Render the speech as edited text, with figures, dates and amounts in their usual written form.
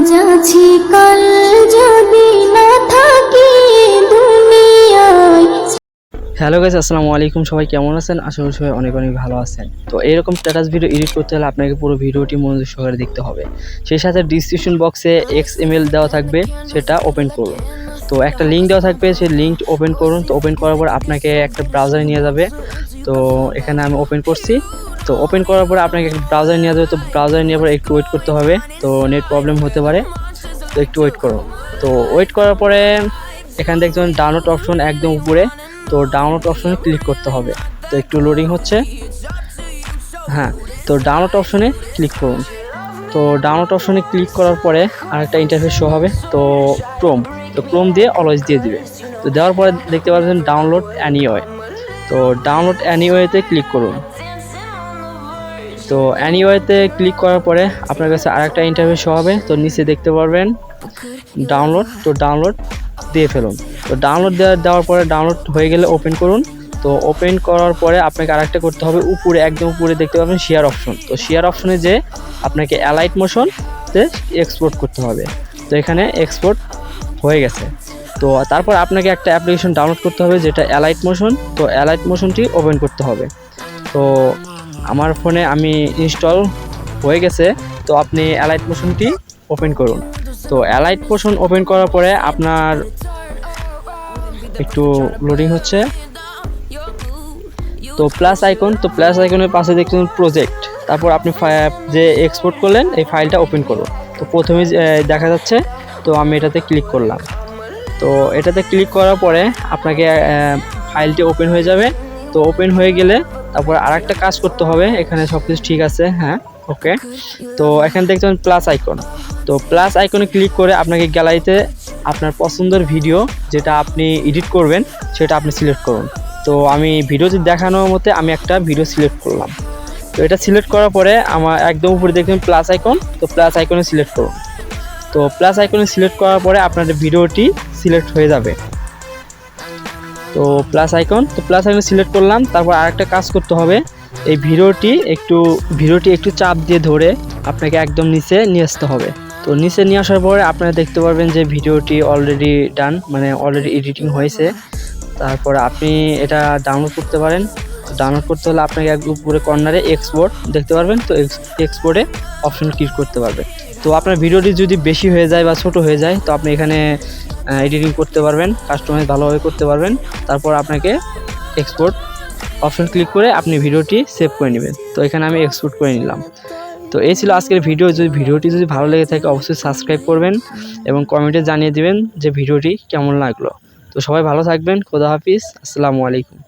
আজ আছি কাল যদি না থাকি দুনিয়ায়। হ্যালো গাইস, আসসালামু আলাইকুম। সবাই কেমন আছেন? আশা করি সবাই অনেক অনেক ভালো আছেন। তো এরকম স্ট্যাটাস ভিডিও এডিট করতে হলে আপনাকে পুরো ভিডিওটি মনোযোগ সহকারে দেখতে হবে। সেই সাথে ডিসক্রিপশন বক্সে XML দেওয়া থাকবে, সেটা ওপেন করুন। তো একটা লিঙ্ক দেওয়া থাকবে, সেই লিঙ্ক ওপেন করুন। তো ওপেন করার পর আপনাকে একটা ব্রাউজারে নিয়ে যাবে। তো এখানে আমি ওপেন করছি। তো ওপেন করার পরে আপনাকে একটা ব্রাউজারে নিয়ে যাবে। তো ব্রাউজারে নেওয়ার পর একটু ওয়েট করতে হবে। তো নেট প্রবলেম হতে পারে, তো একটু ওয়েট করুন। তো ওয়েট করার পরে এখানে দেখবেন ডাউনলোড অপশন একদম উপরে। তো ডাউনলোড অপশনে ক্লিক করতে হবে। তো একটু লোডিং হচ্ছে। হ্যাঁ, তো ডাউনলোড অপশনে ক্লিক করুন। তো ডাউনলোড অপশনে ক্লিক করার পরে আরেকটা ইন্টারফেস শো হবে। তো ক্রোম দিয়ে অলওয়েজ দিয়ে দিবে। তো দেওয়ার পরে দেখতে পাচ্ছেন ডাউনলোড অ্যানিওয়ে। তো ডাউনলোড অ্যানিওয়েতে ক্লিক করুন। তো অ্যানিওয়েতে ক্লিক করার পরে আপনার কাছে আরেকটা ইন্টারফেস শো হবে। তো নিচে দেখতে পারবেন ডাউনলোড। তো ডাউনলোড দিয়ে ফেলুন। তো ডাউনলোড দেওয়ার পরে ডাউনলোড হয়ে গেলে ওপেন করুন। তো ওপেন করার পরে আপনাকে আরেকটা করতে হবে, উপরে একদম উপরে দেখতে পাবেন শেয়ার অপশন। তো শেয়ার অপশনে যে আপনাকে অ্যালাইট মোশনতে এক্সপোর্ট করতে হবে। তো এখানে এক্সপোর্ট হয়ে গেছে। তো তারপর আপনাকে একটা অ্যাপ্লিকেশন ডাউনলোড করতে হবে, যেটা অ্যালাইট মোশন। তো অ্যালাইট মোশনটি ওপেন করতে হবে। তো আমার ফোনে আমি ইনস্টল হয়ে গেছে। তো আপনি অ্যালাইট মোশনটি ওপেন করুন। তো অ্যালাইট মোশন ওপেন করার পরে আপনার একটু লোডিং হচ্ছে। তো প্লাস আইকন, তো প্লাস আইকনের পাশে দেখুন প্রজেক্ট। তারপর আপনি যে এক্সপোর্ট করলেন এই ফাইলটা ওপেন করুন। তো প্রথমে দেখা যাচ্ছে। তো আমি এটাতে ক্লিক করলাম। তো এটাতে ক্লিক করার পরে আপনাকে ফাইলটি ওপেন হয়ে যাবে। তো ওপেন হয়ে গেলে তারপর আরেকটা কাজ করতে হবে। এখানে সব কিছু ঠিক আছে, হ্যাঁ, ওকে। তো এখানে দেখছেন প্লাস আইকন। তো প্লাস আইকনে ক্লিক করে আপনাকে গ্যালারিতে আপনার পছন্দের ভিডিও যেটা আপনি এডিট করবেন সেটা আপনি সিলেক্ট করুন। তো আমি ভিডিওতে দেখানোর মতে আমি একটা ভিডিও সিলেক্ট করলাম। তো এটা সিলেক্ট করার পরে আমার একদম উপরে দেখবেন প্লাস আইকন। তো প্লাস আইকনে সিলেক্ট করুন। তো প্লাস আইকনে সিলেক্ট করার পরে আপনাদের ভিডিওটি সিলেক্ট হয়ে যাবে। তো প্লাস আইকন সিলেক্ট করলাম। তারপর আরেকটা কাজ করতে হবে, এই ভিডিওটি একটু চাপ দিয়ে ধরে আপনাকে একদম নিচে নিয়ে আসতে হবে। তো নিচে নিয়ে আসার পরে আপনারা দেখতে পারবেন যে ভিডিওটি অলরেডি ডান, মানে অলরেডি এডিটিং হয়েছে। তারপর আপনি এটা ডাউনলোড করতে পারেন। তো ডাউনলোড করতে হলে আপনাকে একদম উপরে কর্নারে এক্সপোর্ট দেখতে পারবেন। তো এক্সপোর্টে অপশন ক্লিক করতে পারবেন। তো আপনার ভিডিওটি যদি বেশি হয়ে যায় বা ছোট হয়ে যায়, তো আপনি এখানে এডিটিং করতে পারবেন, কাস্টমাইজ ভালোভাবে করতে পারবেন। তারপর আপনাকে এক্সপোর্ট অপশন ক্লিক করে আপনি ভিডিওটি সেভ করে নেবেন। তো এখানে আমি এক্সপোর্ট করে নিলাম। তো এই ছিল আজকের ভিডিও। ভিডিওটি যদি ভালো লেগে থাকে অবশ্যই সাবস্ক্রাইব করবেন এবং কমেন্টে জানিয়ে দিবেন যে ভিডিওটি কেমন লাগলো। তো সবাই ভালো থাকবেন। খোদা হাফিজ, আসসালামু আলাইকুম।